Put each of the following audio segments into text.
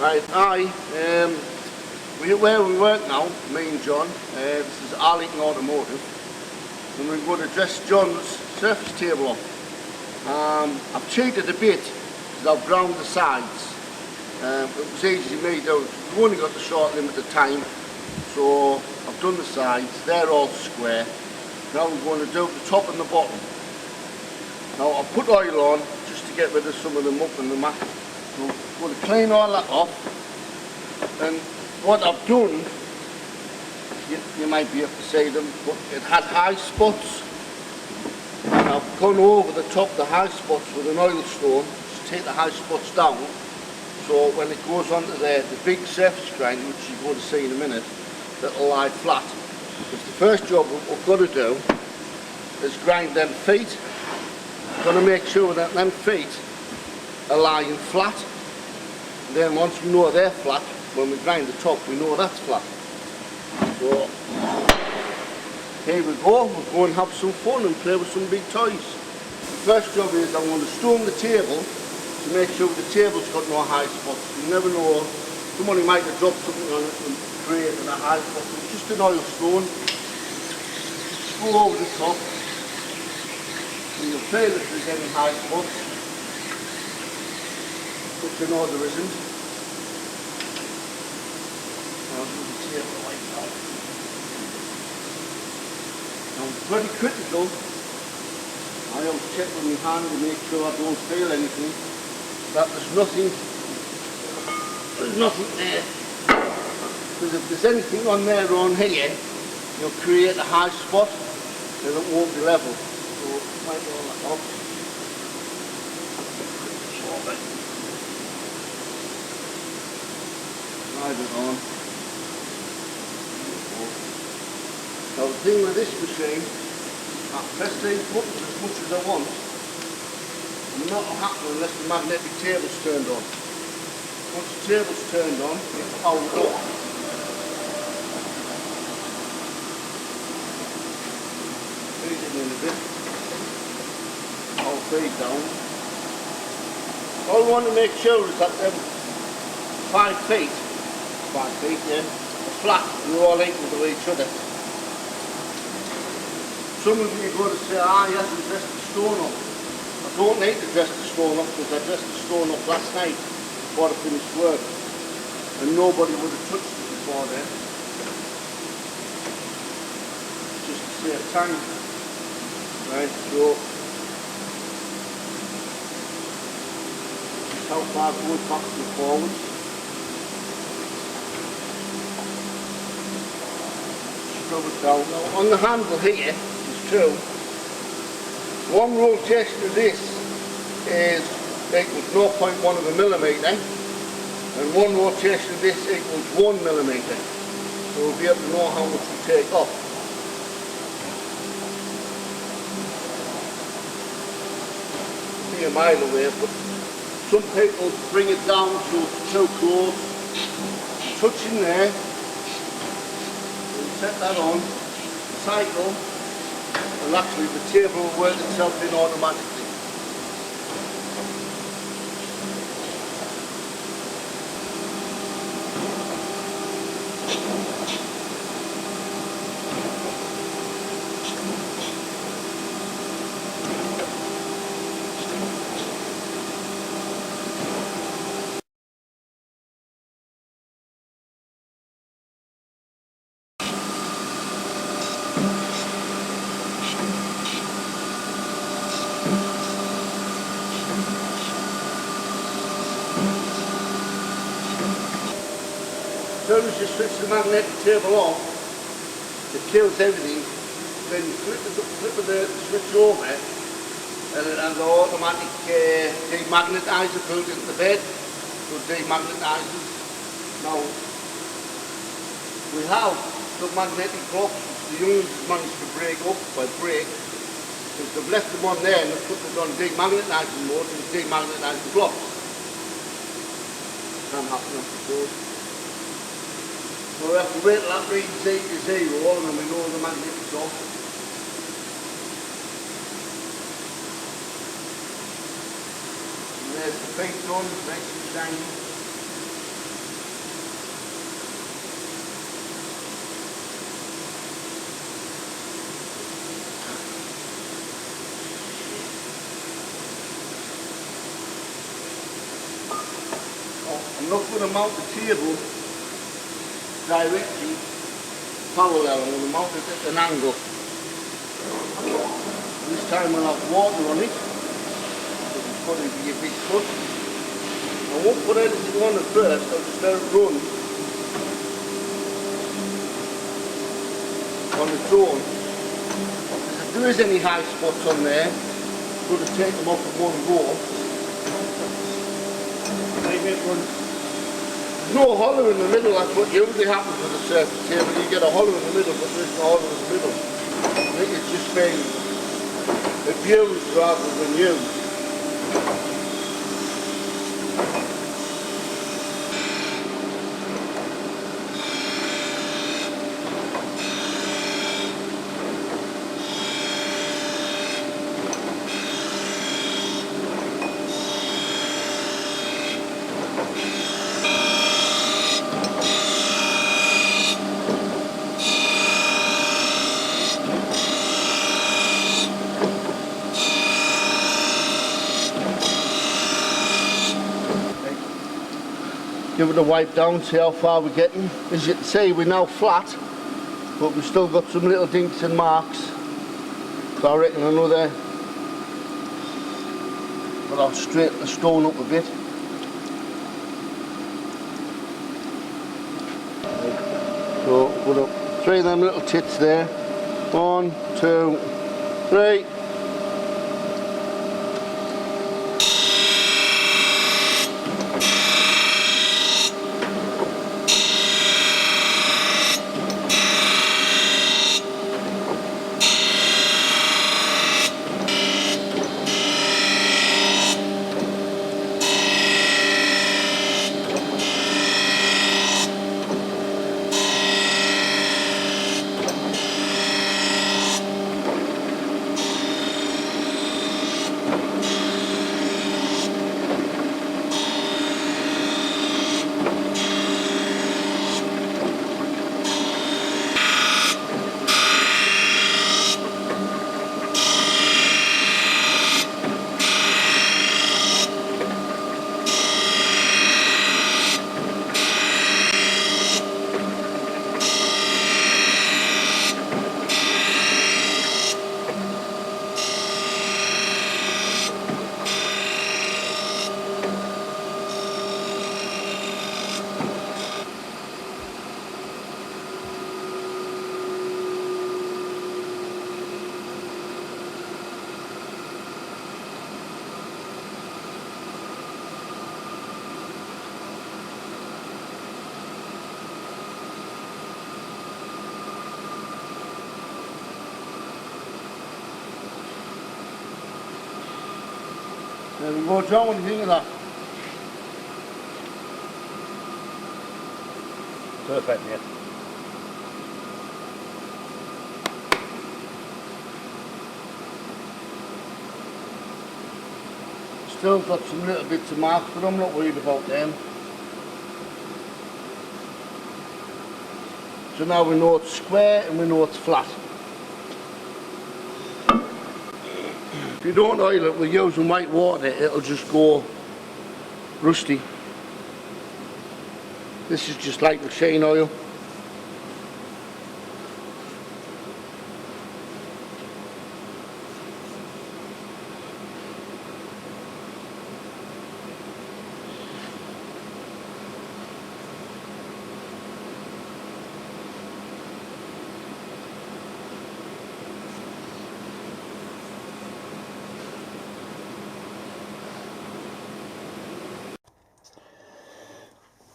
Right, where we work now, me and John, this is Arlington Automotive, and we're going to dress John's surface table off. I've cheated a bit because I've ground the sides. It was easy to me to do. We've only got the short limited time, so I've done the sides, they're all square. Now we're going to do the top and the bottom. Now I've put oil on just to get rid of some of the muck and the mat. So I'm going to clean all that off, and what I've done, you might be able to see them, but it had high spots, and I've gone over the top of the high spots with an oil stone to take the high spots down, so when it goes onto the big surface grind, which you're going to see in a minute, it'll lie flat. Because the first job we've got to do is grind them feet. We're going to make sure that them feet are lying flat. And then once we know they're flat, when we grind the top, we know that's flat. So here we go, we'll go and have some fun and play with some big toys. The first job is I'm going to stone the table to make sure the table's got no high spots. You never know, somebody might have dropped something on it and created a high spot. It's just an oil stone. Go over the top, and you'll feel if there's any high spots, but you know there isn't. Now do the table like that. Now it's very critical. I always check with my hand to make sure I don't feel anything, that there's nothing there. Because if there's anything on there or on here, you'll create a high spot and it won't be level. So wipe all that off. Slide it on. Now the thing with this machine, I press these buttons as much as I want. And not happen unless the magnetic table's turned on. Once the table's turned on, it's powered up. Feed it in a bit. I'll feed down. All I want to make sure is that them 5 feet, yeah, are flat and they're all equal to each other. Some of you are going to say, he hasn't dressed the stone up. I don't need to dress the stone up because I dressed the stone up last night before I finished work, and nobody would have touched it before then, just to save time. Right, so just how far it goes backwards and forwards. Scrub it down. Now on the handle here, there's two. One rotation of this is equals 0.1 of a millimetre, and one rotation of this equals 1 millimetre. So we'll be able to know how much we take off. Be a mile away, but some people bring it down so it's too close. Touch in there, and set that on, cycle, and actually the table will work itself in automatically. As soon as you switch the magnetic table off, it kills everything. Then you flip the switch over, and it has an automatic demagnetizer built into the bed, so it demagnetizes. Now, we have the magnetic blocks which the youngsters managed to break up by brake, because they've left them on there and they've put it on demagnetizing mode and demagnetized the blocks. Can happen off the board. So we have to wait till that reads 8 to 0 and then we know the magnetic's off. And there's the paint on, nice and shiny. I'm not going to mount the table directly parallel, I'm going to mount it at an angle. This time I'll have water on it, so it's going to be a big cut. I won't put anything on it first, I'll just let it run on its own. If there is any high spots on there, I'm going to take them off at one go. There's no hollow in the middle, that's what usually happens with a surface table. You get a hollow in the middle, but there's no hollow in the middle. I think it's just been abused rather than used. Give it a wipe down, see how far we're getting. As you can see, we're now flat, but we've still got some little dinks and marks. So I reckon another, but I'll straighten the stone up a bit. So put up 3 of them little tits there. 1, 2, 3. There we go, John, what do you think of that? Perfect, yeah. Still got some little bits of marks, but I'm not worried about them. So now we know it's square and we know it's flat. If you don't oil it with using white water, it'll just go rusty. This is just like machine oil.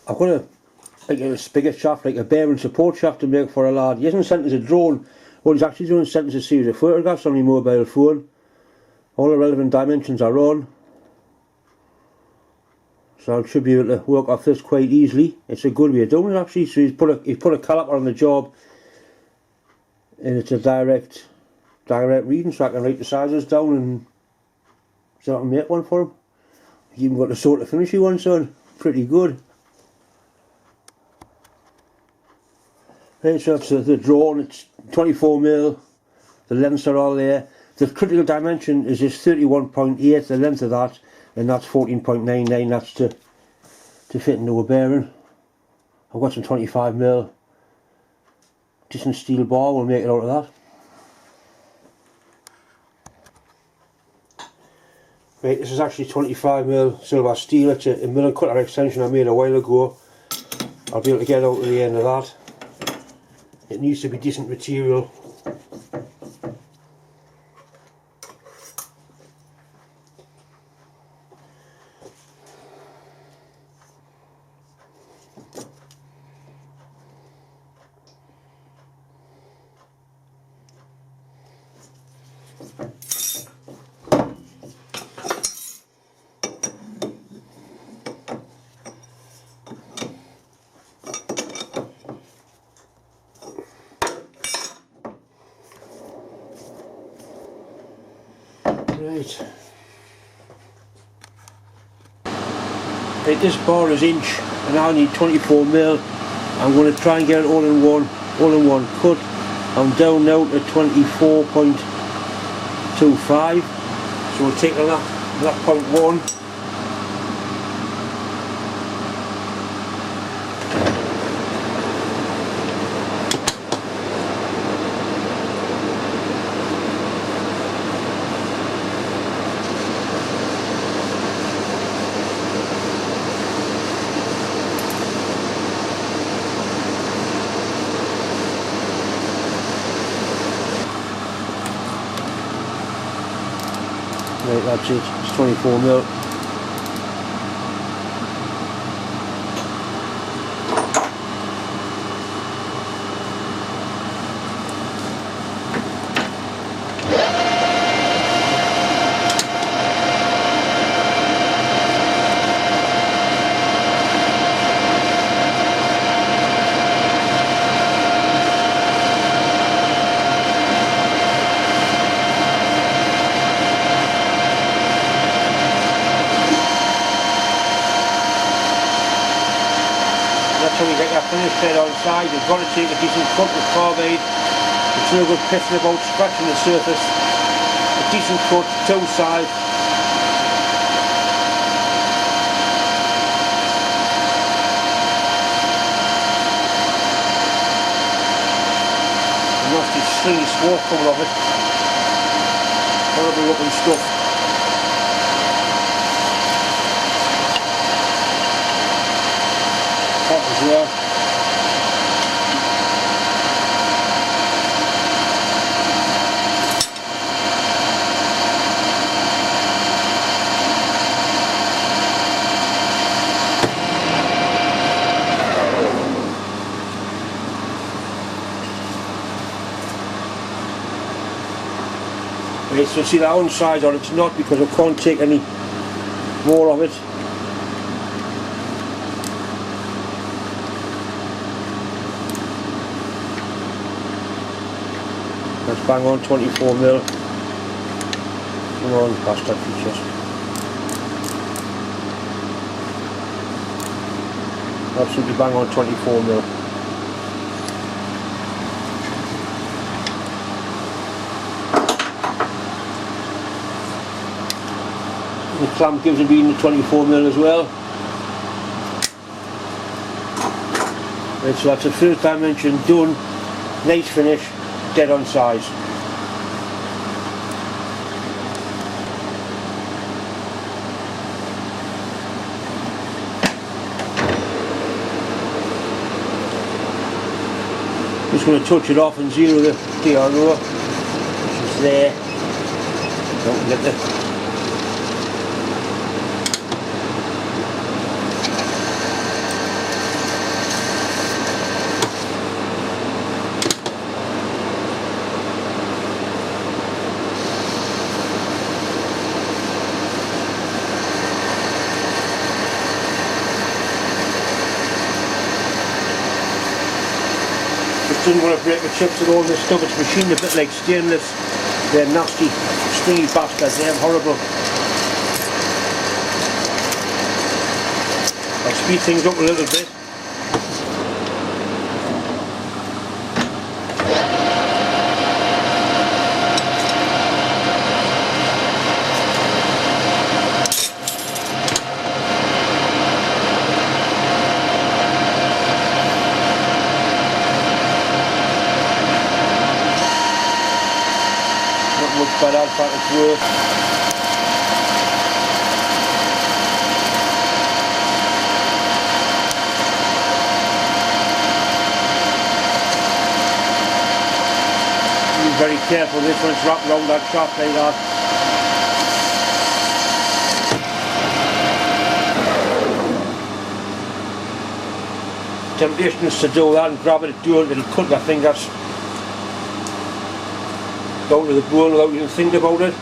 I've got a spigot shaft, like a bearing support shaft to make for a lad. He hasn't sent us a drone. What he's actually doing is sent us a series of photographs on my mobile phone. All the relevant dimensions are on. So I should be able to work off this quite easily. It's a good way of doing it actually. So he's put a caliper on the job, and it's a direct reading, so I can write the sizes down and so I can make one for him. He's even got the sort of finishy one, so pretty good. Right, so that's the drone, it's 24mm, the lengths are all there. The critical dimension is this 31.8, the length of that, and that's 14.99, that's to to fit into a bearing. I've got some 25mm decent steel bar, we'll make it out of that. Right, this is actually 25mm silver steel. It's a mill and cutter extension I made a while ago. I'll be able to get out to the end of that. It needs to be decent material. Right, this bar is inch and I need 24mm. I'm going to try and get it all in one cut. I'm down now to 24.25, so we'll take that point one. Right, that's it, it's 24mm. That's how we get that finished head on side. You've got to take a decent cut with carbide. It's no good pissing about scratching the surface. A decent cut, two sides. A nasty stringy smoke coming off it. Horrible looking stuff. Hot as well. Right, so see that one side on it's not because I can't take any more of it. Let's bang on 24mm. Come on, bastard features. Absolutely bang on 24mm. The clamp gives a reading of 24mm as well. Right, so that's the first dimension done. Nice finish. Dead on size. Just going to touch it off and zero the PRO, which is there. Don't forget the didn't want to break the chips at all. This stuff, it's machined a bit like stainless. They're nasty, stringy bastards, they're horrible. I'll speed things up a little bit. careful this when it's wrapped around that shaft like that. Temptation is to do that and grab it, do it, it'll cut your fingers down to the bone without even thinking about it.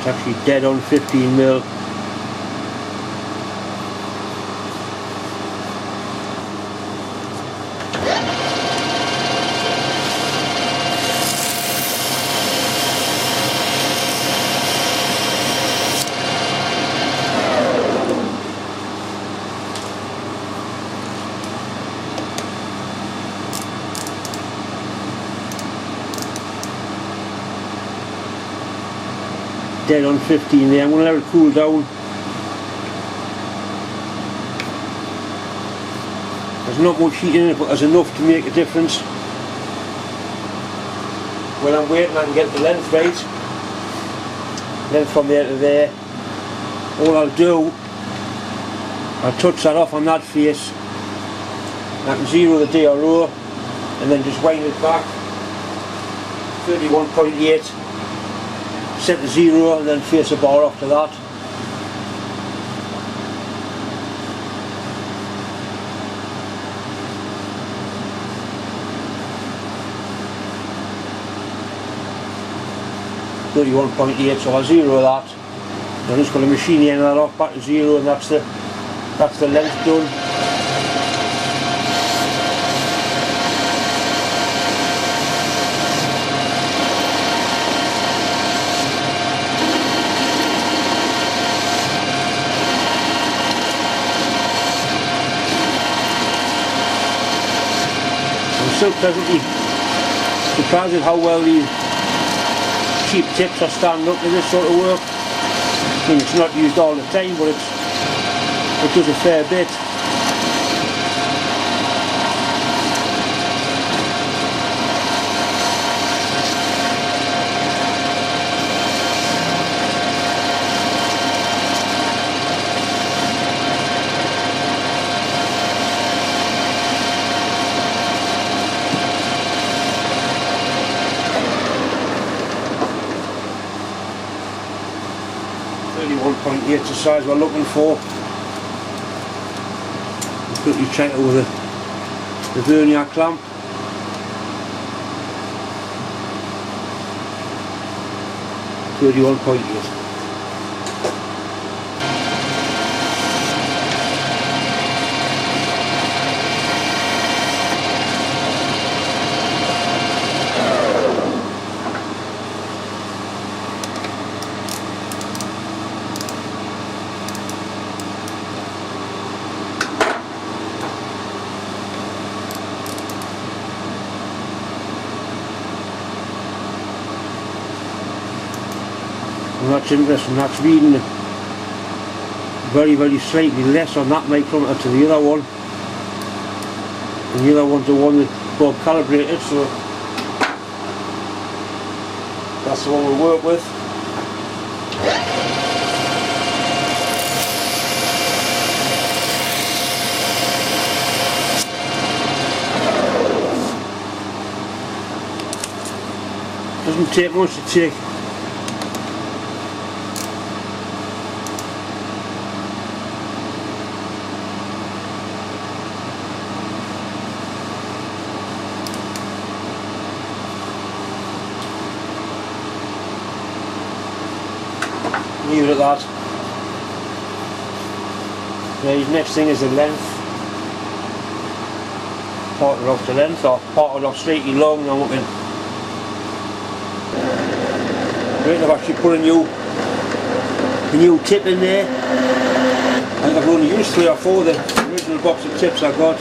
It's actually dead on 15mm. Dead on 15 there. I'm going to let it cool down. There's not much heat in it, but there's enough to make a difference. When I'm waiting, I can get the length right. Length from there to there. All I'll do, I'll touch that off on that face. I can zero the DRO and then just wind it back. 31.8. Set the 0 and then face the bar after that. .8, so I'll zero that. I'm just going to machine the end of that off back to 0, and that's the length done. So pleasantly surprised at how well these cheap tips are standing up to this sort of work. I mean, it's not used all the time, but it does a fair bit. It's the size we're looking for. Quickly check it with the vernier clamp. .8. And that's interesting, that's reading very, very slightly less on that micrometer to the other one. And the other one's the one that Bob calibrated, so that's the one we'll work with. Doesn't take wants to take. Leave it at that. The next thing is the length. Part it off to length, or part it off straightly long. I'm looking. Right, I've actually put a new tip in there. I think I've only used 3 or 4 of the original box of tips I got.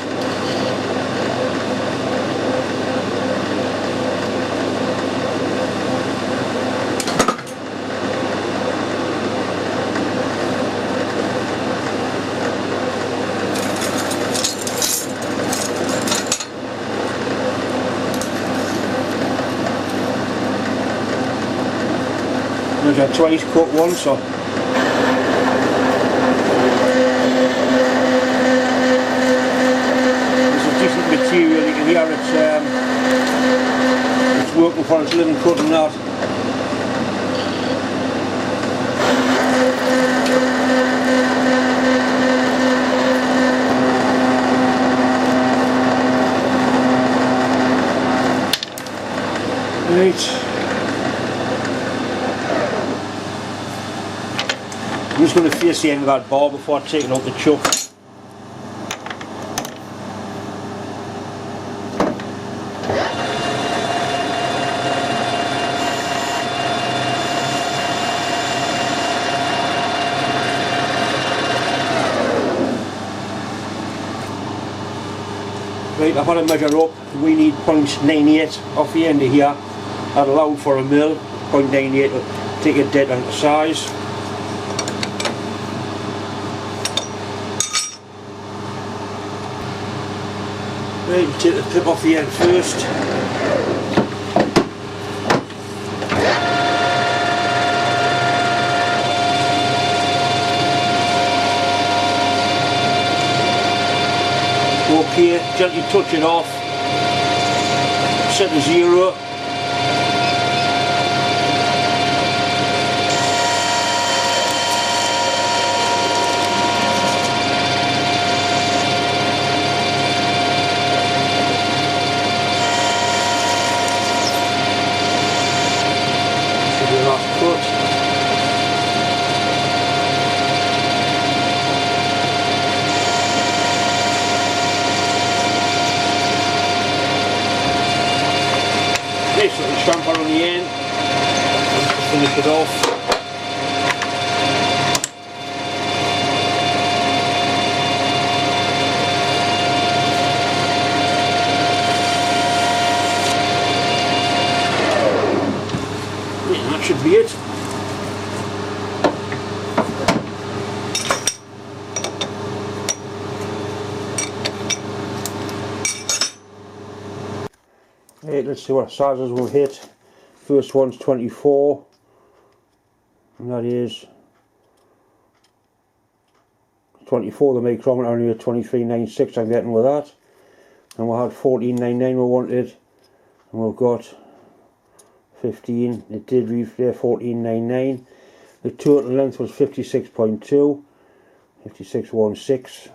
I've twice cut one, so it's a decent material. You can hear it's working for its living cutting that. Right. I'm just going to face the end of that bar before I take it out the chuck. Right, I've had a measure up. We need 0.98 off the end of here. That allowed for a mil. 0.98 will take it dead on the size. Right, take the tip off the end first. Okay, gently touch it off. Set to 0. Nice little chamfer on the end. Just finish it off. Yeah, that should be it. Right, let's see what sizes we'll hit. First one's 24, and that is 24. The micrometer only at 23.96. I'm getting with that, and we'll have 14.99 we wanted, and we've got 15. It did read there 14.99. The total length was 56.2, 56.16.